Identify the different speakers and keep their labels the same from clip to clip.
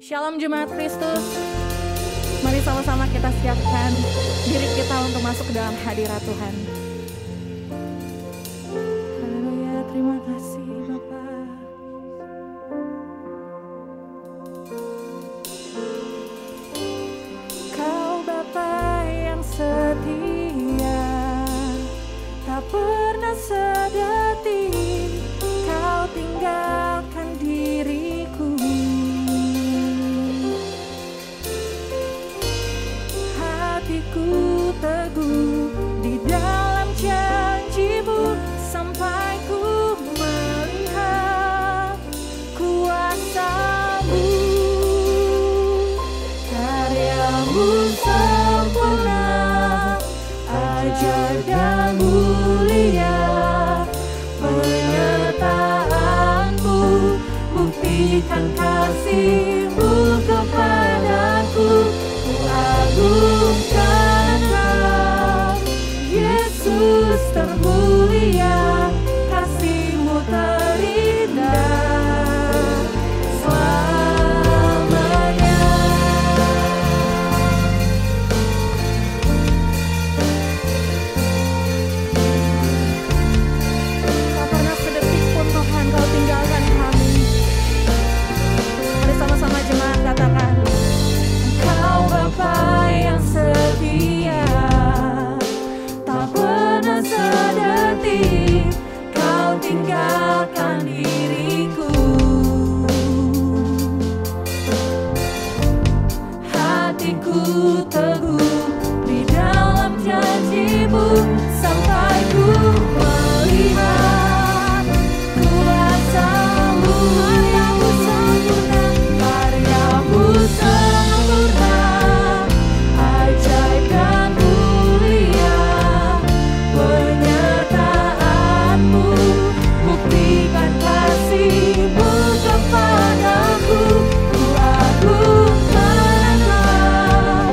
Speaker 1: Shalom Jemaat Kristus. Mari sama-sama kita siapkan diri kita untuk masuk ke dalam hadirat Tuhan. Haleluya, terima kasih Bapak. Kau Bapa yang setia, tak pernah sedetik Kau tinggalkan diriku. Hatiku teguh di dalam janji-Mu sampai ku melihat kuasa-Mu. Karya-Mu sempurna, ajaib dan mulia. Penyertaan-Mu buktikan kasih-Mu kepadaku. Ku agungkan Engkau, Yesus termulia, kasih-Mu terindah selamanya. Tak pernah sedetik pun Tuhan Kau tinggalkan kami. Mari sama-sama jemaat katakan, Engkau Bapa yang setia, tak pernah sedetik Kau tinggalkan diriku. Hatiku teguh di dalam janji-Mu sampai ku melihat kuasa-Mu. Karya-Mu sempurna, karya-Mu sempurna, ajaib dan mulia. Penyertaan-Mu buktikan kasih-Mu kepadaku. Ku agungkan Engkau,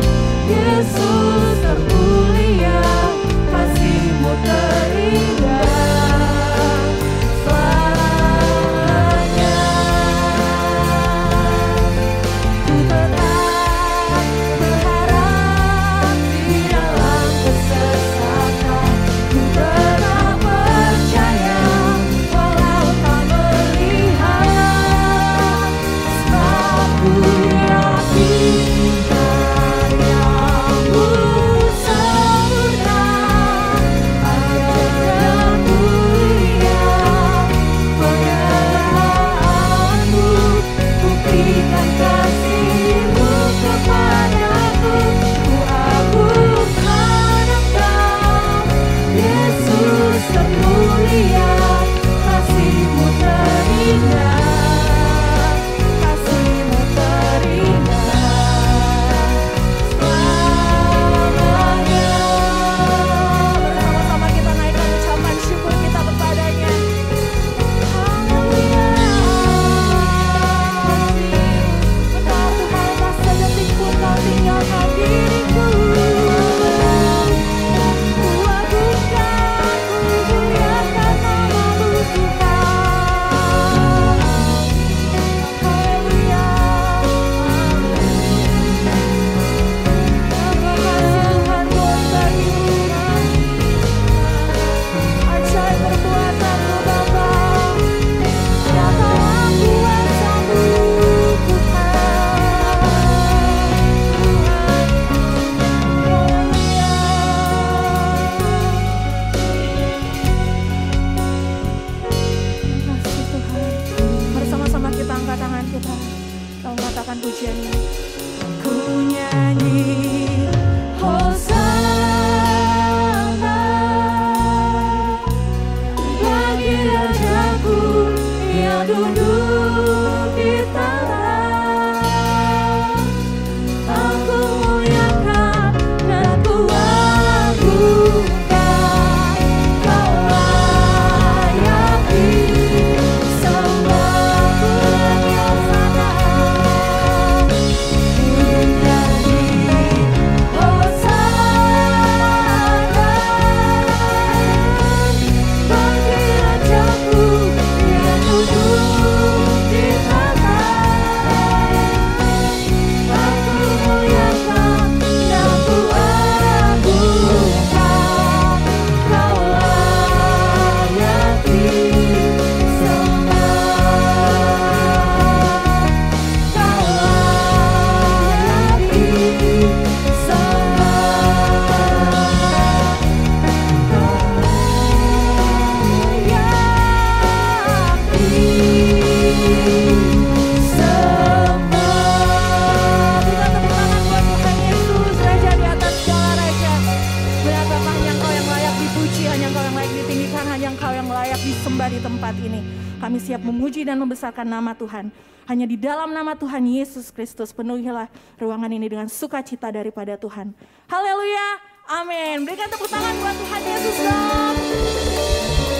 Speaker 1: kami siap memuji dan membesarkan nama Tuhan. Hanya di dalam nama Tuhan Yesus Kristus penuhilah ruangan ini dengan sukacita daripada Tuhan. Haleluya, amin. Berikan tepuk tangan buat Tuhan Yesus dong.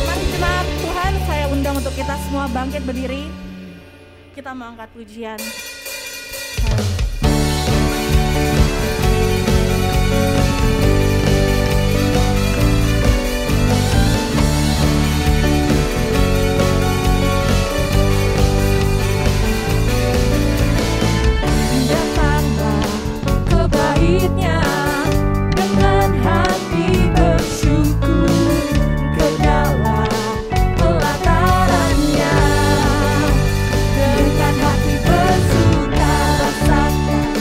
Speaker 1: Mari jemaat Tuhan, saya undang untuk kita semua bangkit berdiri. Kita mau angkat pujian.
Speaker 2: Dengan hati bersyukur ke dalam pelatarannya, dengan hati bersuka rasakan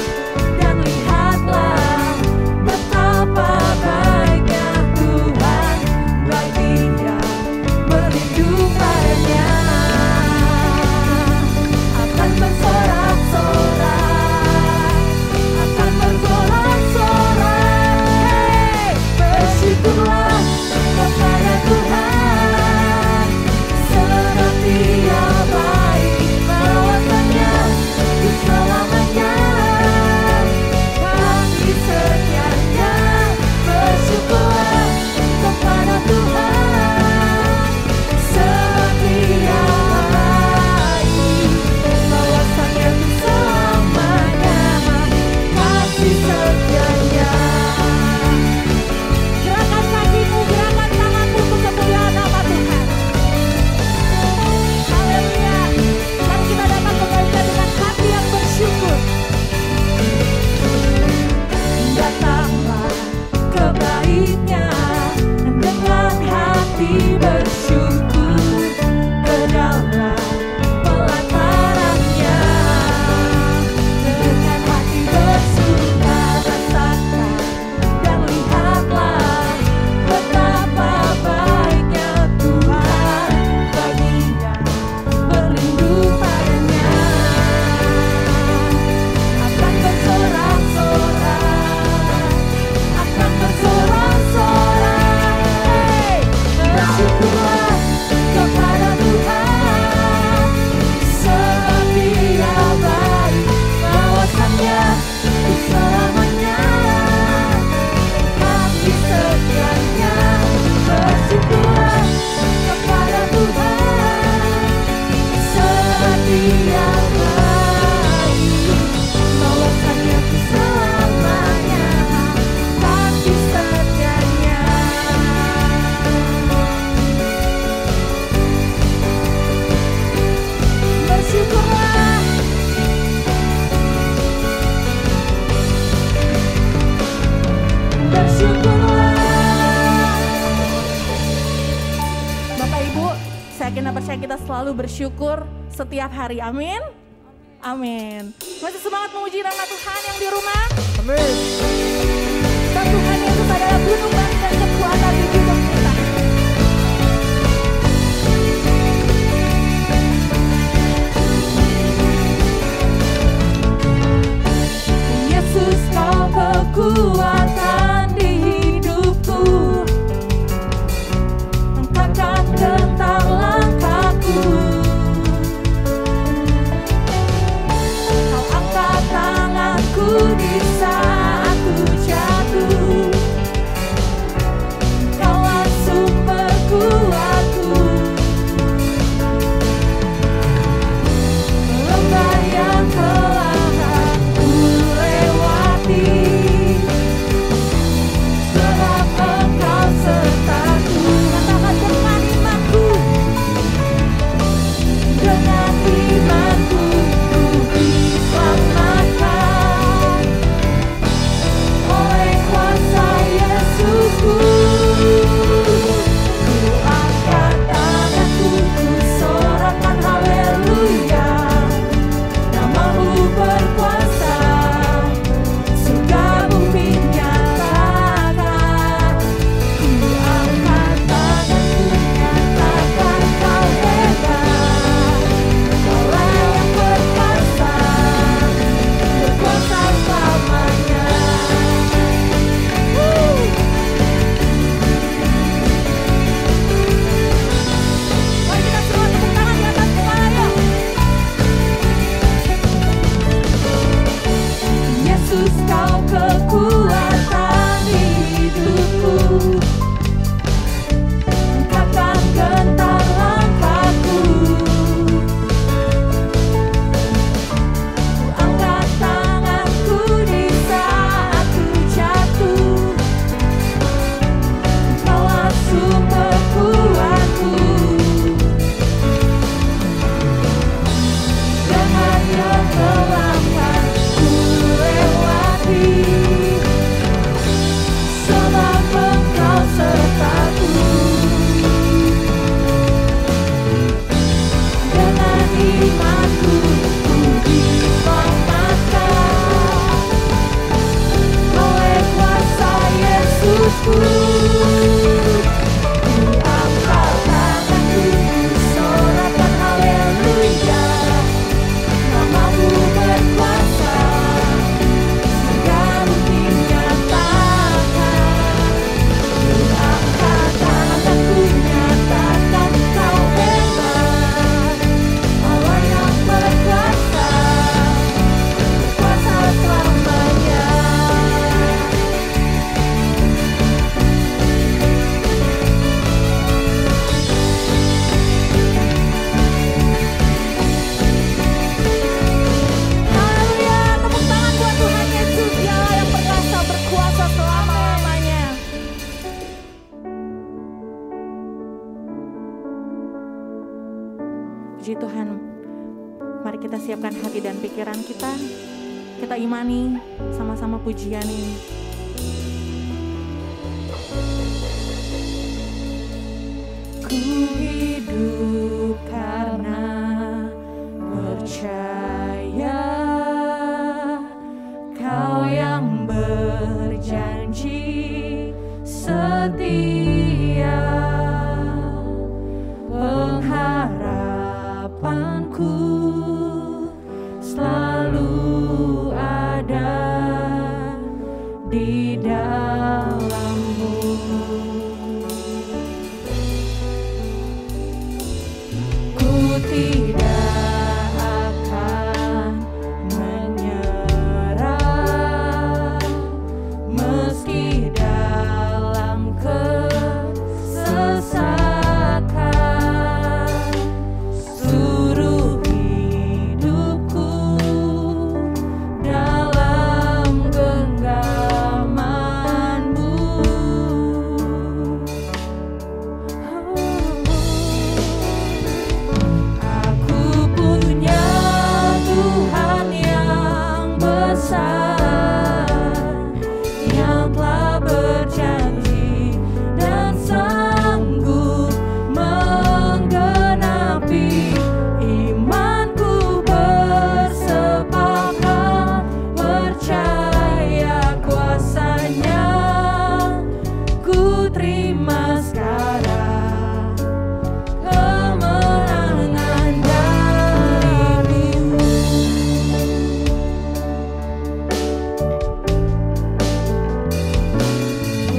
Speaker 2: dan lihatlah betapa baiknya Tuhan bagi yang merindu padanya. Akan bersorak-sorak, akan bersorak-sorak, bersyukurlah kepada Tuhan, sebab Dia baik, bawasannya untuk selamanya, kasih setianya. Bersyukurlah kepada Tuhan, sebab Dia baik, bawasannya untuk selamanya, kasih setianya. Gerakan kakimu, gerakan tanganmu untuk kemuliaan nama Tuhan. Haleluya. Mari kita dapat membaca dengan hati yang bersyukur. Datanglah ke baitnya dengan hati bersyukur ke dalam pelatarannya, dengan hati bersuka rasakan dan lihatlah betapa baiknya Tuhan bagi yang merindu padanya. Akan bersorak-sorak, akan bersorak-sorak, bersyukurlah kepada Tuhan, sebab Dia baik, bawasannya untuk selamanya, kasih setianya. Bersyukurlah kepada Tuhan, sebab Dia baik, bawasannya untuk selamanya, kasih setianya. Bersyukurlah, bersyukurlah.
Speaker 1: Bapak Ibu, saya yakin dan percaya kita selalu bersyukur setiap hari. Amin. Amin. Masih semangat memuji nama Tuhan yang di rumah?
Speaker 2: Amin.
Speaker 1: Dan Tuhan Yesus adalah gunung batu dan kekuatan di hidup kita.
Speaker 2: Yesus, Kau kekuatan di hidupku, takkan gentar langkahku. Kau angkat tanganku di saat ku jatuh, Kaulah sumber kuatku. Lembah yang telah aku lewati,
Speaker 1: siapkan hati dan pikiran kita. Kita imani sama-sama pujian ini. Ku hidup karena percaya Kau yang berjanji setia. Pengharapanku selalu ada di dalam-Mu. Ku tidak akan menyerah meski dalam kesesakan. Seluruh hidupku dalam genggaman-Mu. Aku punya Tuhan yang besar, yang telah berjanji dan sanggup menggenapi. Imanku bersepakat percaya kuasa-Nya. Ku terima sekarang kemenangan dari-Mu.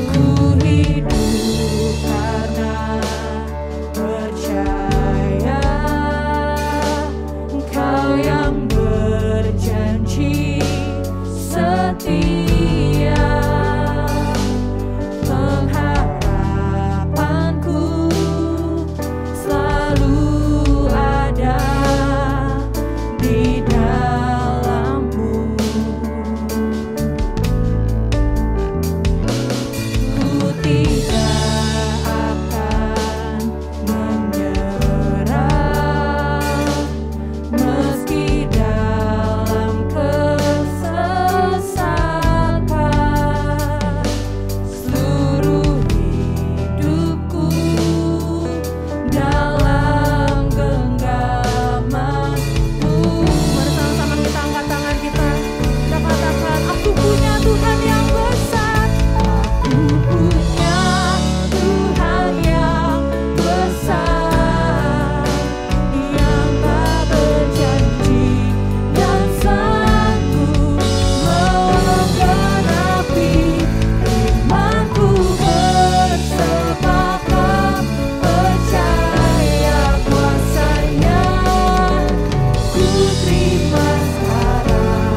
Speaker 1: Ku hidup karena percaya Engkau yang berjanji setia. Pengharapanku selalu ada di dalam-Mu. Ku tidak akan menyerah meski dalam kesesakan. Seluruh hidupku dalam genggaman-Mu. Mari sama-sama kita angkat tangan kita. Kita katakan, aku punya Tuhan yang besar. Aku punya Tuhan yang besar, yang tak berjanji dan sanggup menggenapi. Imanku bersepakat percaya kuasa-Nya. Ku terima sekarang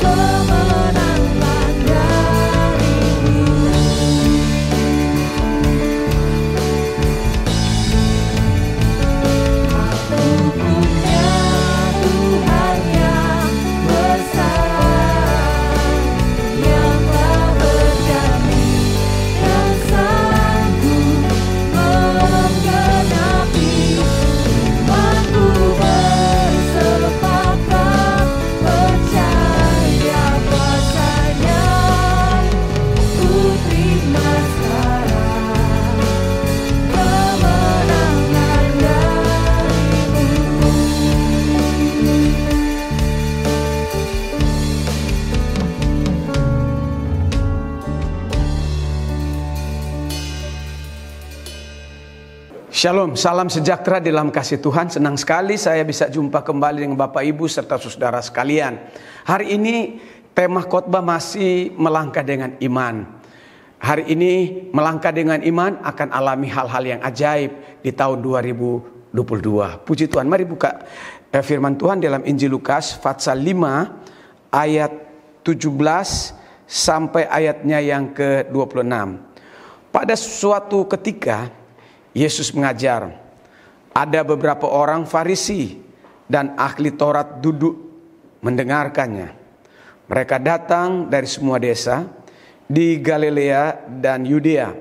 Speaker 1: kemenangan dari-Mu. Aku punya Tuhan yang besar, yang telah berjanji dan sanggup menggenapi. Imanku bersepakat percaya kuasa-Nya. Ku terima sekarang kemenangan dari-Mu.
Speaker 3: Shalom, salam sejahtera di dalam kasih Tuhan. Senang sekali saya bisa jumpa kembali dengan Bapak Ibu serta saudara sekalian. Hari ini tema khotbah masih melangkah dengan iman. Hari ini melangkah dengan iman akan alami hal-hal yang ajaib di tahun 2022. Puji Tuhan, mari buka firman Tuhan dalam Injil Lukas pasal 5 ayat 17 sampai ayatnya yang ke-26. Pada suatu ketika Yesus mengajar. Ada beberapa orang Farisi dan ahli Taurat duduk mendengarkannya. Mereka datang dari semua desa di Galilea dan Yudea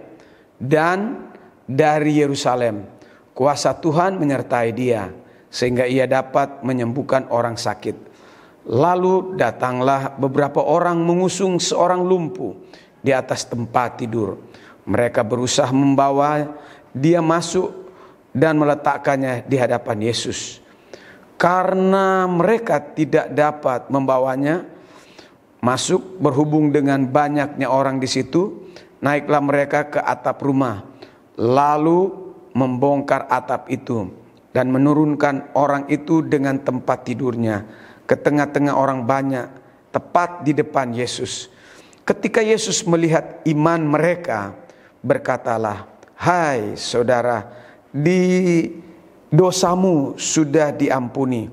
Speaker 3: dan dari Yerusalem. Kuasa Tuhan menyertai dia sehingga ia dapat menyembuhkan orang sakit. Lalu datanglah beberapa orang mengusung seorang lumpuh di atas tempat tidur. Mereka berusaha membawa dia masuk dan meletakkannya di hadapan Yesus. Karena mereka tidak dapat membawanya masuk berhubung dengan banyaknya orang di situ, naiklah mereka ke atap rumah, lalu membongkar atap itu dan menurunkan orang itu dengan tempat tidurnya ke tengah-tengah orang banyak, tepat di depan Yesus. Ketika Yesus melihat iman mereka, berkatalah, "Hai saudara, dosamu sudah diampuni."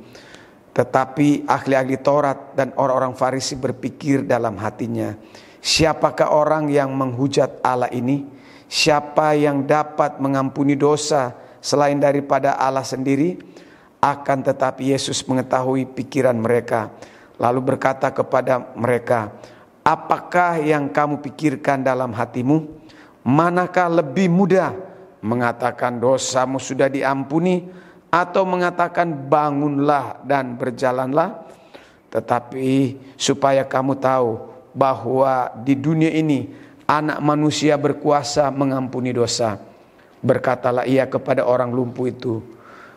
Speaker 3: Tetapi ahli-ahli Taurat dan orang-orang Farisi berpikir dalam hatinya, "Siapakah orang yang menghujat Allah ini? Siapa yang dapat mengampuni dosa selain daripada Allah sendiri?" Akan tetapi Yesus mengetahui pikiran mereka, lalu berkata kepada mereka, "Apakah yang kamu pikirkan dalam hatimu? Manakah lebih mudah, mengatakan dosamu sudah diampuni, atau mengatakan bangunlah dan berjalanlah? Tetapi supaya kamu tahu bahwa di dunia ini Anak Manusia berkuasa mengampuni dosa." Berkatalah ia kepada orang lumpuh itu,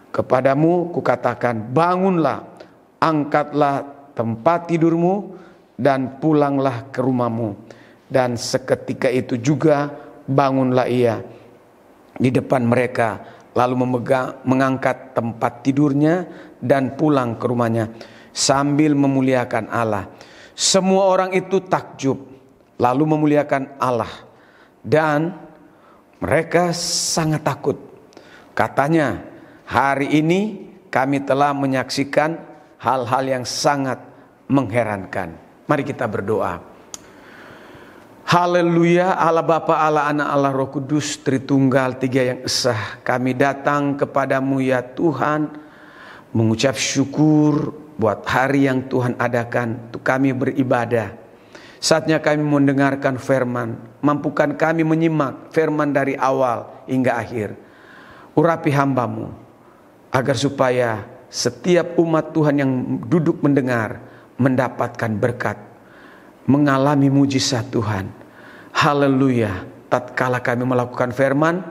Speaker 3: "Kepadamu kukatakan, bangunlah, angkatlah tempat tidurmu dan pulanglah ke rumahmu." Dan seketika itu juga bangunlah ia di depan mereka, lalu mengangkat tempat tidurnya dan pulang ke rumahnya sambil memuliakan Allah. Semua orang itu takjub, lalu memuliakan Allah, dan mereka sangat takut. Katanya, "Hari ini kami telah menyaksikan hal-hal yang sangat mengherankan." Mari kita berdoa. Haleluya, Allah Bapa, Allah Anak, Allah Roh Kudus, Tritunggal, Tiga yang Esa. Kami datang kepadamu ya Tuhan, mengucap syukur buat hari yang Tuhan adakan untuk kami beribadah. Saatnya kami mendengarkan firman, mampukan kami menyimak firman dari awal hingga akhir. Urapi hamba-Mu, agar supaya setiap umat Tuhan yang duduk mendengar mendapatkan berkat, mengalami mujizat Tuhan. Haleluya. Tatkala kami melakukan firman,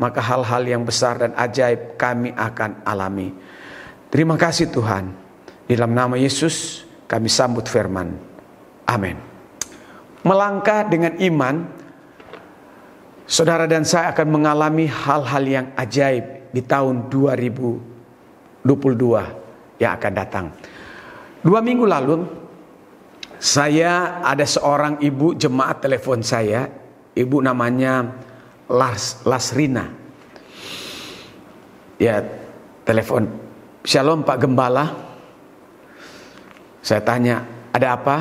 Speaker 3: maka hal-hal yang besar dan ajaib kami akan alami. Terima kasih Tuhan. Di dalam nama Yesus kami sambut firman. Amin. Melangkah dengan iman, saudara dan saya akan mengalami hal-hal yang ajaib di tahun 2022 yang akan datang. 2 minggu lalu, saya ada seorang ibu jemaat telepon saya. Ibu namanya Lasrina. Ya, telepon, "Shalom Pak Gembala." Saya tanya, "Ada apa?"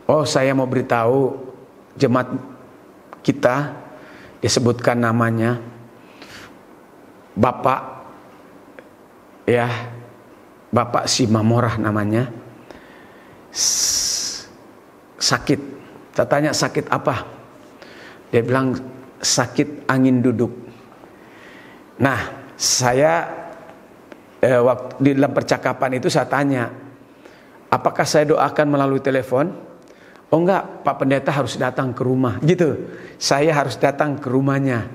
Speaker 3: "Oh, saya mau beritahu jemaat kita," disebutkan namanya, Bapak Simamorah namanya, sakit. Saya tanya, "Sakit apa?" Dia bilang, "Sakit angin duduk." Nah, saya waktu di dalam percakapan itu saya tanya, "Apakah saya doakan melalui telepon?" "Oh enggak, Pak Pendeta harus datang ke rumah." Gitu. Saya harus datang ke rumahnya,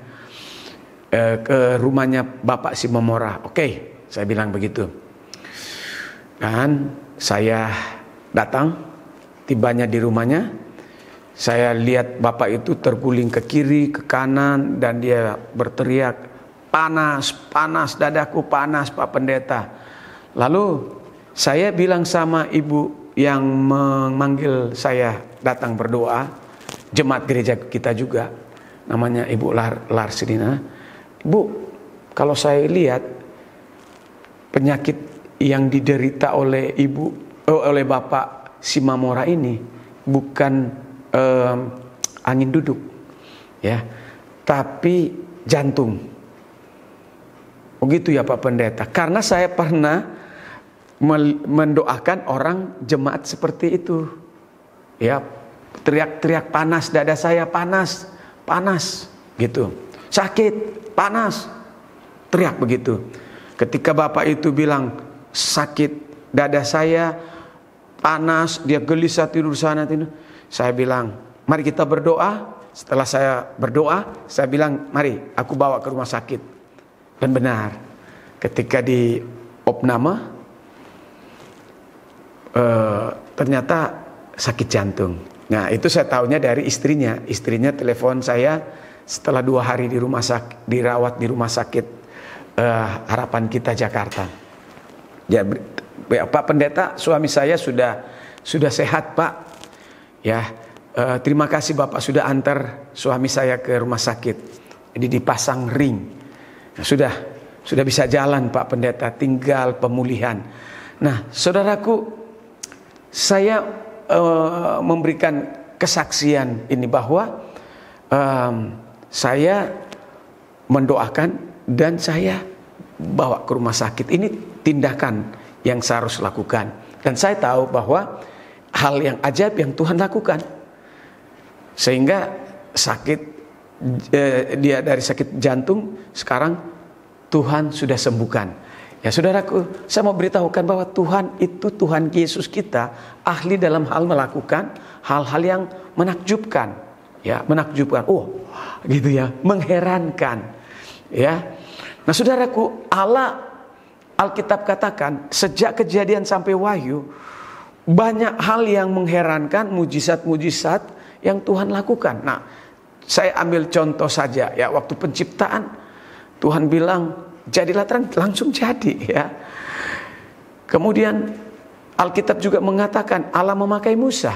Speaker 3: ke rumahnya Bapak Simamorah. "Oke," saya bilang begitu. Dan saya datang, tibanya di rumahnya, saya lihat Bapak itu terguling ke kiri, ke kanan, dan dia berteriak, "Panas, panas, dadaku panas Pak Pendeta." Lalu saya bilang sama ibu yang memanggil saya datang berdoa, jemaat gereja kita juga, namanya Ibu Larsina. "Bu, kalau saya lihat penyakit yang diderita oleh oleh Bapak Simamorah ini bukan angin duduk, ya, tapi jantung." Begitu ya Pak Pendeta. Karena saya pernah mendoakan orang jemaat seperti itu, ya, teriak-teriak, "Panas dada saya, panas, panas," gitu, "sakit, panas," teriak begitu. Ketika bapak itu bilang sakit dada saya, panas, dia gelisah tidur sana tidur, saya bilang mari kita berdoa. Setelah saya berdoa, saya bilang mari aku bawa ke rumah sakit. Dan benar, ketika di opname ternyata sakit jantung. Nah itu saya tahunya dari istrinya. Istrinya telepon saya setelah 2 hari di rumah sakit, dirawat di rumah sakit Harapan Kita Jakarta. Ya Pak Pendeta, suami saya sudah sehat Pak. Ya terima kasih Bapak sudah antar suami saya ke rumah sakit. Jadi dipasang ring. Nah, sudah bisa jalan Pak Pendeta, tinggal pemulihan. Nah saudaraku, saya memberikan kesaksian ini bahwa saya mendoakan dan saya bawa ke rumah sakit. Ini tindakan yang saya harus lakukan. Dan saya tahu bahwa hal yang ajaib yang Tuhan lakukan. Sehingga dia dari sakit jantung sekarang Tuhan sudah sembuhkan. Ya saudaraku, saya mau beritahukan bahwa Tuhan itu, Tuhan Yesus kita, ahli dalam hal melakukan hal-hal yang menakjubkan. Ya, menakjubkan. Oh, gitu ya, mengherankan. Ya. Nah, saudaraku, Allah, Alkitab katakan sejak Kejadian sampai Wahyu banyak hal yang mengherankan, mujizat-mujizat yang Tuhan lakukan. Nah, saya ambil contoh saja ya, waktu penciptaan Tuhan bilang jadilah terang, langsung jadi ya. Kemudian Alkitab juga mengatakan Allah memakai Musa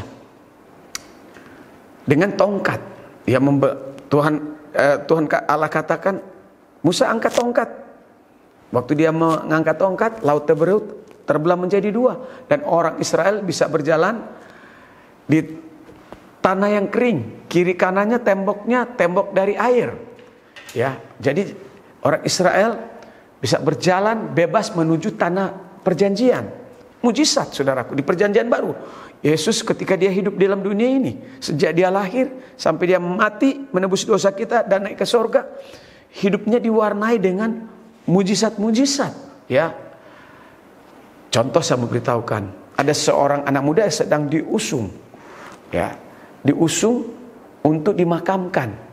Speaker 3: dengan tongkat. Ya, Tuhan Allah katakan Musa angkat tongkat. Waktu dia mengangkat tongkat, laut terbelah menjadi 2 dan orang Israel bisa berjalan di tanah yang kering. Kiri kanannya tembok dari air. Ya, jadi orang Israel bisa berjalan bebas menuju tanah perjanjian. Mujizat saudaraku di perjanjian baru. Yesus ketika dia hidup dalam dunia ini, sejak dia lahir sampai dia mati menebus dosa kita dan naik ke sorga, hidupnya diwarnai dengan mujizat-mujizat. Ya, contoh saya memberitahukan, ada seorang anak muda yang sedang diusung, ya, diusung untuk dimakamkan.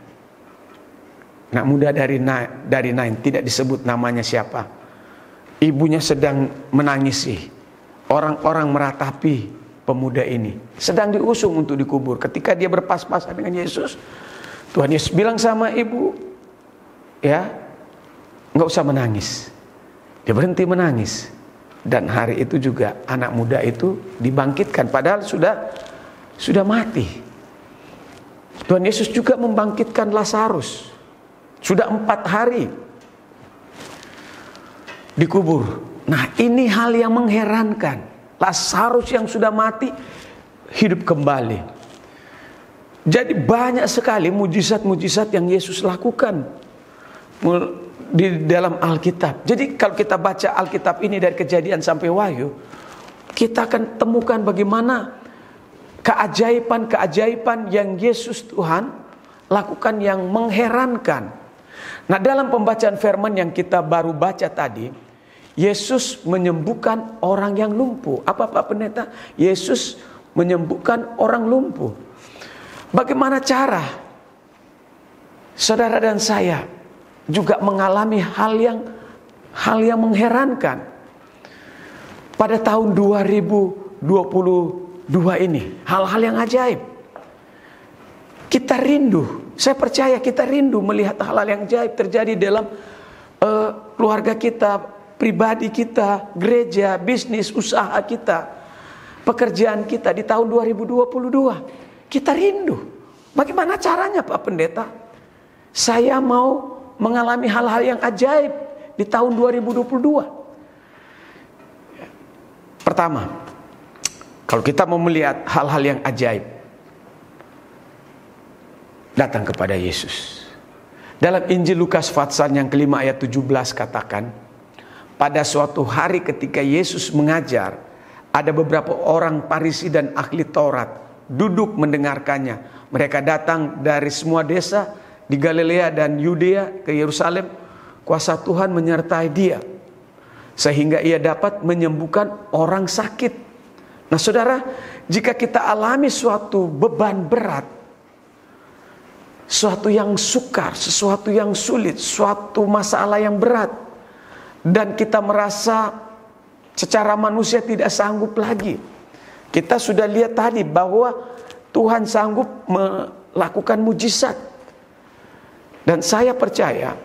Speaker 3: Anak muda dari Nain, tidak disebut namanya siapa. Ibunya sedang menangisi. Orang-orang meratapi pemuda ini. Sedang diusung untuk dikubur. Ketika dia berpas-pasan dengan Yesus, Tuhan Yesus bilang sama ibu, ya, nggak usah menangis. Dia berhenti menangis. Dan hari itu juga anak muda itu dibangkitkan. Padahal sudah mati. Tuhan Yesus juga membangkitkan Lazarus. Sudah 4 hari dikubur. Nah, ini hal yang mengherankan. Lazarus yang sudah mati hidup kembali. Jadi banyak sekali mujizat-mujizat yang Yesus lakukan di dalam Alkitab. Jadi kalau kita baca Alkitab ini dari Kejadian sampai Wahyu, kita akan temukan bagaimana keajaiban-keajaiban yang Yesus Tuhan lakukan yang mengherankan. Nah, dalam pembacaan firman yang kita baru baca tadi, Yesus menyembuhkan orang yang lumpuh. Apa Pak Pendeta? Yesus menyembuhkan orang lumpuh. Bagaimana cara saudara dan saya juga mengalami hal yang mengherankan pada tahun 2022 ini, hal-hal yang ajaib. Kita rindu, saya percaya kita rindu melihat hal-hal yang ajaib terjadi dalam keluarga kita, pribadi kita, gereja, bisnis, usaha kita, pekerjaan kita di tahun 2022. Kita rindu. Bagaimana caranya Pak Pendeta? Saya mau mengalami hal-hal yang ajaib di tahun 2022. Pertama, kalau kita mau melihat hal-hal yang ajaib, datang kepada Yesus. Dalam Injil Lukas pasal yang kelima ayat 17 katakan, pada suatu hari ketika Yesus mengajar, ada beberapa orang Farisi dan ahli Taurat duduk mendengarkannya. Mereka datang dari semua desa di Galilea dan Yudea ke Yerusalem. Kuasa Tuhan menyertai dia. sehingga ia dapat menyembuhkan orang sakit. Nah saudara, jika kita alami suatu beban berat, suatu yang sukar, sesuatu yang sulit, suatu masalah yang berat, dan kita merasa secara manusia tidak sanggup lagi. Kita sudah lihat tadi bahwa Tuhan sanggup melakukan mujizat. Dan saya percaya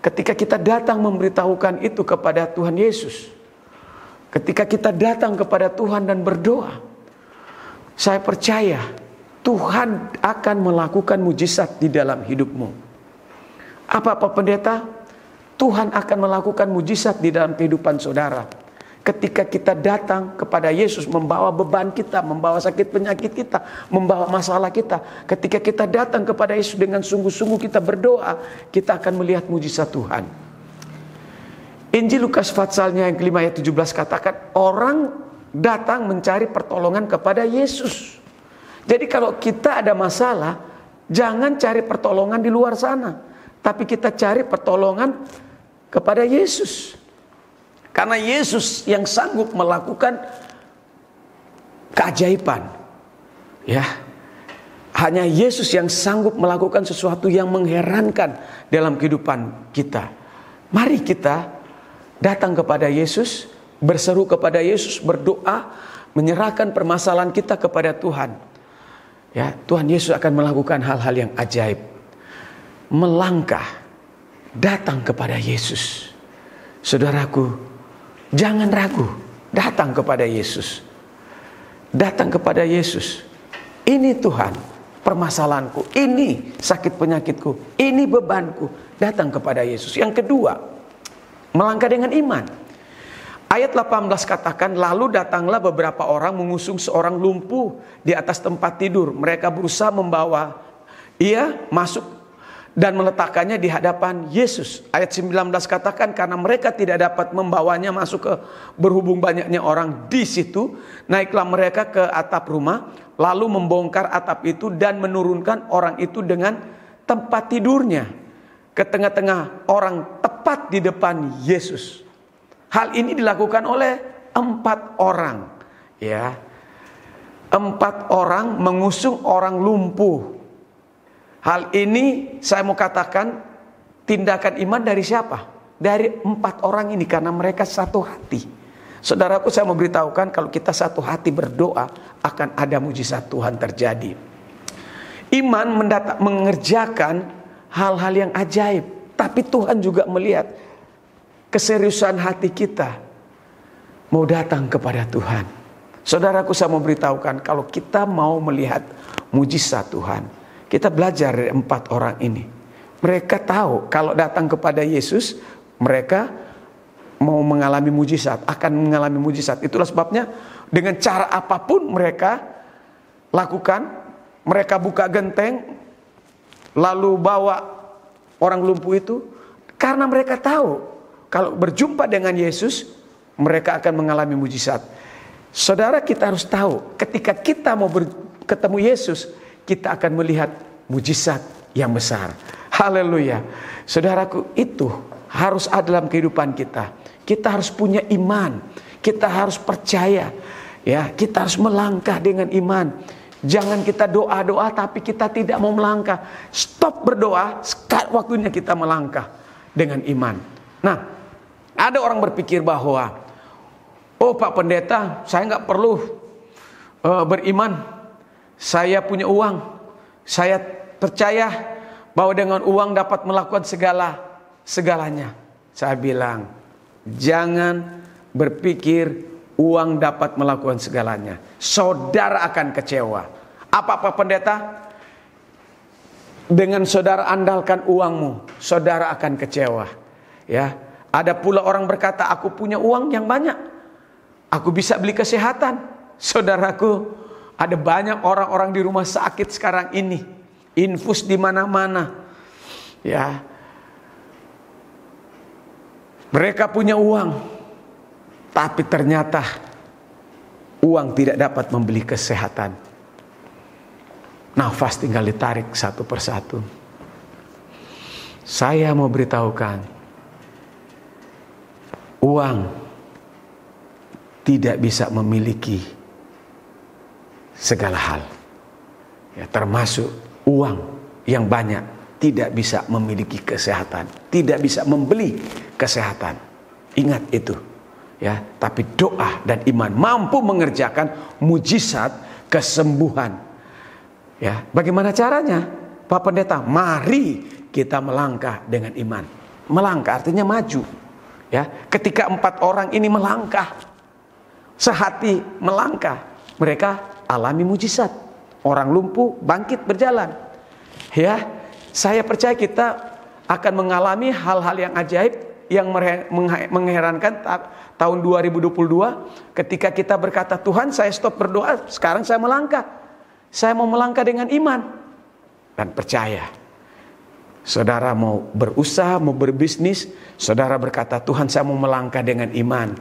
Speaker 3: ketika kita datang memberitahukan itu kepada Tuhan Yesus, ketika kita datang kepada Tuhan dan berdoa, saya percaya Tuhan akan melakukan mujizat di dalam hidupmu. Apa pendeta? Tuhan akan melakukan mujizat di dalam kehidupan saudara. Ketika kita datang kepada Yesus membawa beban kita, membawa sakit penyakit kita, membawa masalah kita. Ketika kita datang kepada Yesus dengan sungguh-sungguh kita berdoa, kita akan melihat mujizat Tuhan. Injil Lukas pasalnya yang kelima ayat 17 katakan, orang datang mencari pertolongan kepada Yesus. Jadi kalau kita ada masalah, jangan cari pertolongan di luar sana, tapi kita cari pertolongan kepada Yesus. Karena Yesus yang sanggup melakukan keajaiban. Ya. Hanya Yesus yang sanggup melakukan sesuatu yang mengherankan dalam kehidupan kita. Mari kita datang kepada Yesus, berseru kepada Yesus, berdoa, menyerahkan permasalahan kita kepada Tuhan. Ya, Tuhan Yesus akan melakukan hal-hal yang ajaib. Melangkah, datang kepada Yesus. Saudaraku, jangan ragu, datang kepada Yesus. Datang kepada Yesus. Ini Tuhan, permasalahanku, ini sakit penyakitku, ini bebanku. Datang kepada Yesus. Yang kedua, melangkah dengan iman. Ayat 18 katakan, lalu datanglah beberapa orang mengusung seorang lumpuh di atas tempat tidur. Mereka berusaha membawa ia masuk dan meletakkannya di hadapan Yesus. Ayat 19 katakan, karena mereka tidak dapat membawanya masuk ke, berhubung banyaknya orang di situ, naiklah mereka ke atap rumah, lalu membongkar atap itu dan menurunkan orang itu dengan tempat tidurnya ke tengah-tengah orang, tepat di depan Yesus. Hal ini dilakukan oleh 4 orang. Ya, 4 orang mengusung orang lumpuh. Hal ini saya mau katakan tindakan iman dari siapa? Dari 4 orang ini, karena mereka satu hati. Saudaraku, saya mau beritahukan kalau kita satu hati berdoa, akan ada mujizat Tuhan terjadi. Iman mengerjakan hal-hal yang ajaib, tapi Tuhan juga melihat keseriusan hati kita mau datang kepada Tuhan. Saudaraku, saya mau beritahukan kalau kita mau melihat mujizat Tuhan, kita belajar dari 4 orang ini. Mereka tahu kalau datang kepada Yesus, mereka mau mengalami mujizat, akan mengalami mujizat. Itulah sebabnya dengan cara apapun mereka lakukan, mereka buka genteng, lalu bawa orang lumpuh itu, karena mereka tahu kalau berjumpa dengan Yesus, mereka akan mengalami mujizat. Saudara, kita harus tahu ketika kita mau ketemu Yesus, kita akan melihat mujizat yang besar. Haleluya. Saudaraku, itu harus ada dalam kehidupan kita. Kita harus punya iman. Kita harus percaya. Ya, kita harus melangkah dengan iman. Jangan kita doa-doa tapi kita tidak mau melangkah. Stop berdoa, sekarang waktunya kita melangkah dengan iman. Nah, ada orang berpikir bahwa, oh Pak Pendeta, saya nggak perlu beriman. Saya punya uang, saya percaya bahwa dengan uang dapat melakukan segalanya. Saya bilang, jangan berpikir uang dapat melakukan segalanya. Saudara akan kecewa. Apa Pak Pendeta? Dengan saudara andalkan uangmu, saudara akan kecewa. Ya, ada pula orang berkata, aku punya uang yang banyak, aku bisa beli kesehatan. Saudaraku, ada banyak orang-orang di rumah sakit sekarang ini, infus di mana-mana. Ya, mereka punya uang, tapi ternyata uang tidak dapat membeli kesehatan. Nafas tinggal ditarik satu persatu. Saya mau beritahukan, uang tidak bisa memiliki segala hal. Ya, termasuk uang yang banyak tidak bisa memiliki kesehatan, tidak bisa membeli kesehatan. Ingat itu. Ya, tapi doa dan iman mampu mengerjakan mujizat kesembuhan. Ya, bagaimana caranya? Pak Pendeta, mari kita melangkah dengan iman. Melangkah artinya maju. Ya, ketika 4 orang ini melangkah, sehati melangkah, mereka alami mujizat. Orang lumpuh bangkit berjalan. Ya, saya percaya kita akan mengalami hal-hal yang ajaib, yang mengherankan tahun 2022 ketika kita berkata, Tuhan saya stop berdoa, sekarang saya melangkah. Saya mau melangkah dengan iman. Dan percaya, saudara mau berusaha, mau berbisnis, saudara berkata, Tuhan saya mau melangkah dengan iman.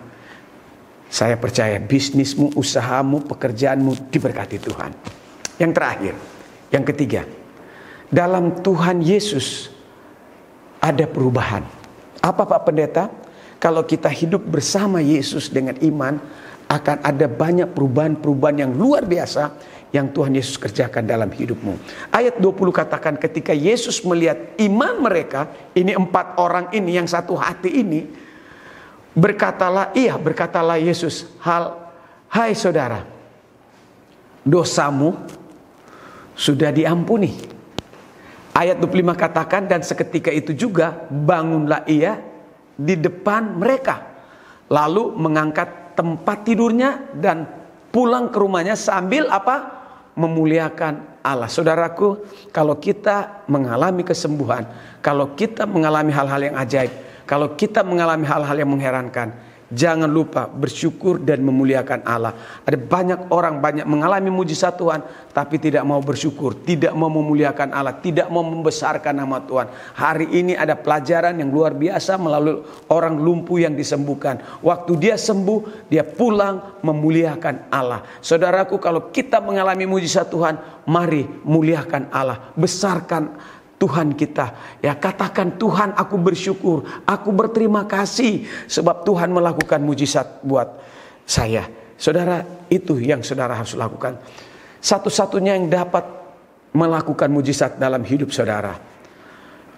Speaker 3: Saya percaya bisnismu, usahamu, pekerjaanmu diberkati Tuhan. Yang terakhir, yang ketiga, dalam Tuhan Yesus ada perubahan. Apa Pak Pendeta? Kalau kita hidup bersama Yesus dengan iman, akan ada banyak perubahan-perubahan yang luar biasa yang Tuhan Yesus kerjakan dalam hidupmu. Ayat 20 katakan ketika Yesus melihat iman mereka, ini 4 orang ini yang satu hati ini, berkatalah Yesus, hai saudara, dosamu sudah diampuni. Ayat 25 katakan, dan seketika itu juga bangunlah ia di depan mereka, lalu mengangkat tempat tidurnya dan pulang ke rumahnya sambil apa? Memuliakan Allah. Saudaraku, kalau kita mengalami kesembuhan, kalau kita mengalami hal-hal yang ajaib, kalau kita mengalami hal-hal yang mengherankan, jangan lupa bersyukur dan memuliakan Allah. Ada banyak orang mengalami mujizat Tuhan, tapi tidak mau bersyukur, tidak mau memuliakan Allah, tidak mau membesarkan nama Tuhan. Hari ini ada pelajaran yang luar biasa melalui orang lumpuh yang disembuhkan. Waktu dia sembuh, dia pulang memuliakan Allah. Saudaraku, kalau kita mengalami mujizat Tuhan, mari muliakan Allah, besarkan Tuhan kita. Ya, katakan, Tuhan aku bersyukur, aku berterima kasih sebab Tuhan melakukan mujizat buat saya. Saudara, itu yang saudara harus lakukan. Satu-satunya yang dapat melakukan mujizat dalam hidup saudara,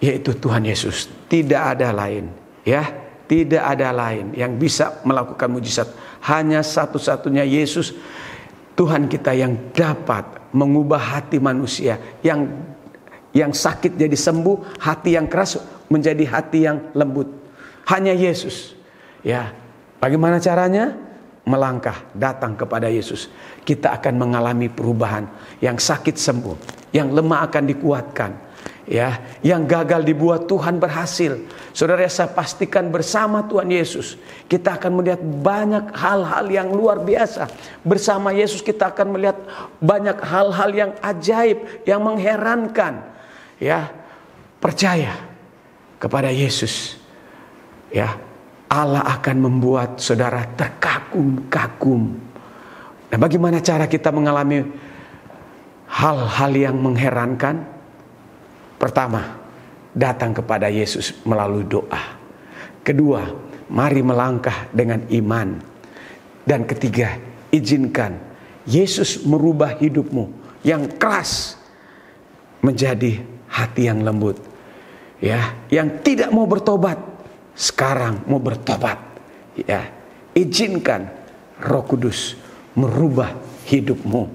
Speaker 3: yaitu Tuhan Yesus. Tidak ada lain. Ya, tidak ada lain yang bisa melakukan mujizat. Hanya satu-satunya Yesus, Tuhan kita, yang dapat mengubah hati manusia yang sakit jadi sembuh, hati yang keras menjadi hati yang lembut. Hanya Yesus. Ya, bagaimana caranya? Melangkah, datang kepada Yesus. Kita akan mengalami perubahan. Yang sakit sembuh, yang lemah akan dikuatkan. Ya, yang gagal dibuat Tuhan berhasil. Saudara, saya pastikan bersama Tuhan Yesus kita akan melihat banyak hal-hal yang luar biasa. Bersama Yesus kita akan melihat banyak hal-hal yang ajaib, yang mengherankan. Ya, percaya kepada Yesus. Ya, Allah akan membuat saudara terkagum-kagum. Nah, bagaimana cara kita mengalami hal-hal yang mengherankan? Pertama, datang kepada Yesus melalui doa. Kedua, mari melangkah dengan iman. Dan ketiga, izinkan Yesus merubah hidupmu yang keras menjadi hati yang lembut. Ya, yang tidak mau bertobat sekarang mau bertobat. Ya, izinkan Roh Kudus merubah hidupmu.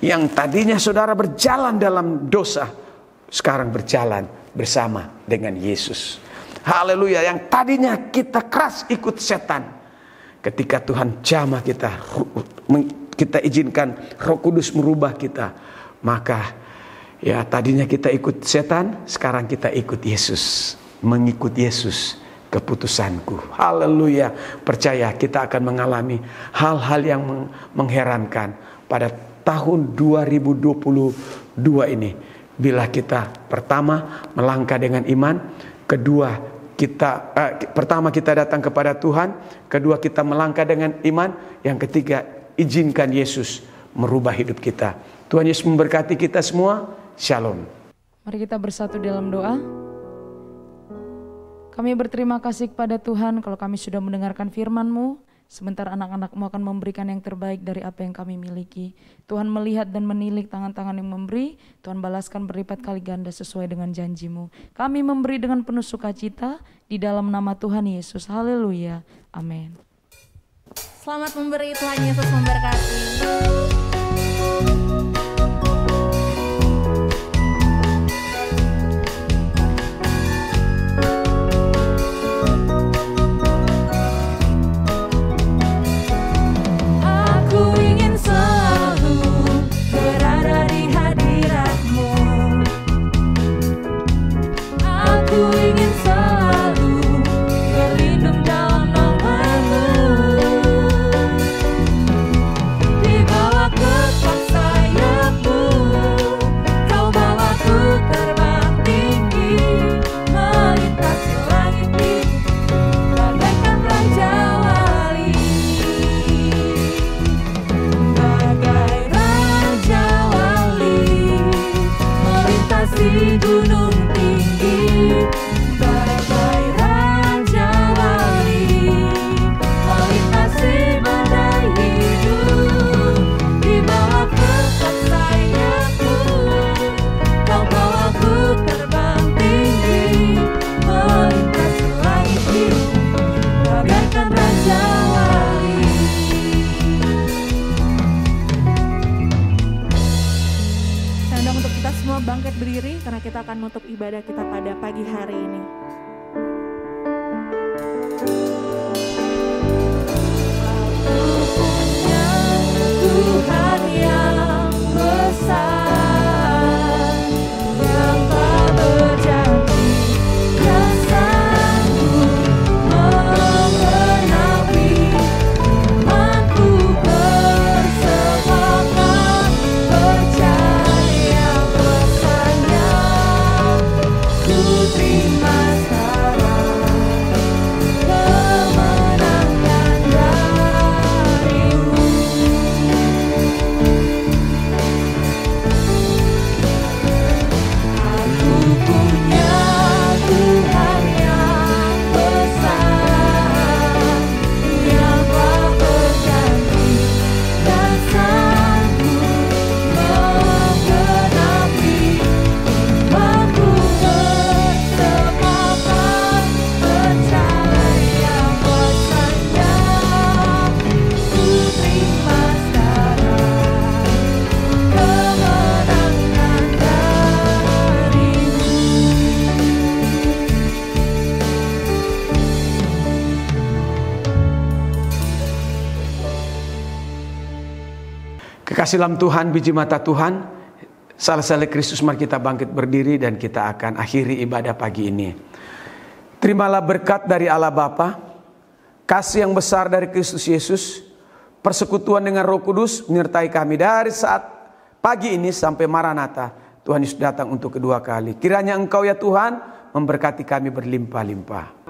Speaker 3: Yang tadinya saudara berjalan dalam dosa, sekarang berjalan bersama dengan Yesus. Haleluya. Yang tadinya kita keras ikut setan, ketika Tuhan jamah kita izinkan Roh Kudus merubah kita, maka ya, tadinya kita ikut setan, sekarang kita ikut Yesus. Mengikut Yesus, keputusanku. Haleluya. Percaya kita akan mengalami hal-hal yang mengherankan pada tahun 2022 ini. Bila kita pertama melangkah dengan iman, kedua pertama kita datang kepada Tuhan, kedua kita melangkah dengan iman, yang ketiga izinkan Yesus merubah hidup kita. Tuhan Yesus memberkati kita semua. Shalom.
Speaker 2: Mari kita bersatu dalam doa.
Speaker 4: Kami berterima kasih kepada Tuhan kalau kami sudah mendengarkan firman-Mu. Sebentar anak-anak-Mu akan memberikan yang terbaik dari apa yang kami miliki. Tuhan melihat dan menilik tangan-tangan yang memberi. Tuhan balaskan berlipat kali ganda sesuai dengan janji-Mu. Kami memberi dengan penuh sukacita di dalam nama Tuhan Yesus. Haleluya. Amin.
Speaker 1: Selamat memberi, Tuhan Yesus memberkati. Bangkit berdiri karena kita akan menutup ibadah kita pada pagi hari ini. Tuhan yang besar, yang tak berjanji, yang sanggup menggenapi imanku, bersemangat percaya pesannya, ku terima sekarang kemenangan darimu. Aku punya Tuhan yang besar, yang tak berjanji dan sanggup menggenapi imanku, bersemangat percaya pesannya, ku terima sekarang kemenangan darimu.
Speaker 3: Kekasih dalam Tuhan, biji mata Tuhan, salah-salah Kristus, mari kita bangkit berdiri dan kita akan akhiri ibadah pagi ini. Terimalah berkat dari Allah Bapa, kasih yang besar dari Kristus Yesus, persekutuan dengan Roh Kudus menyertai kami dari saat pagi ini sampai Maranatha. Tuhan Yesus datang untuk kedua kali. Kiranya Engkau ya Tuhan memberkati kami berlimpah-limpah.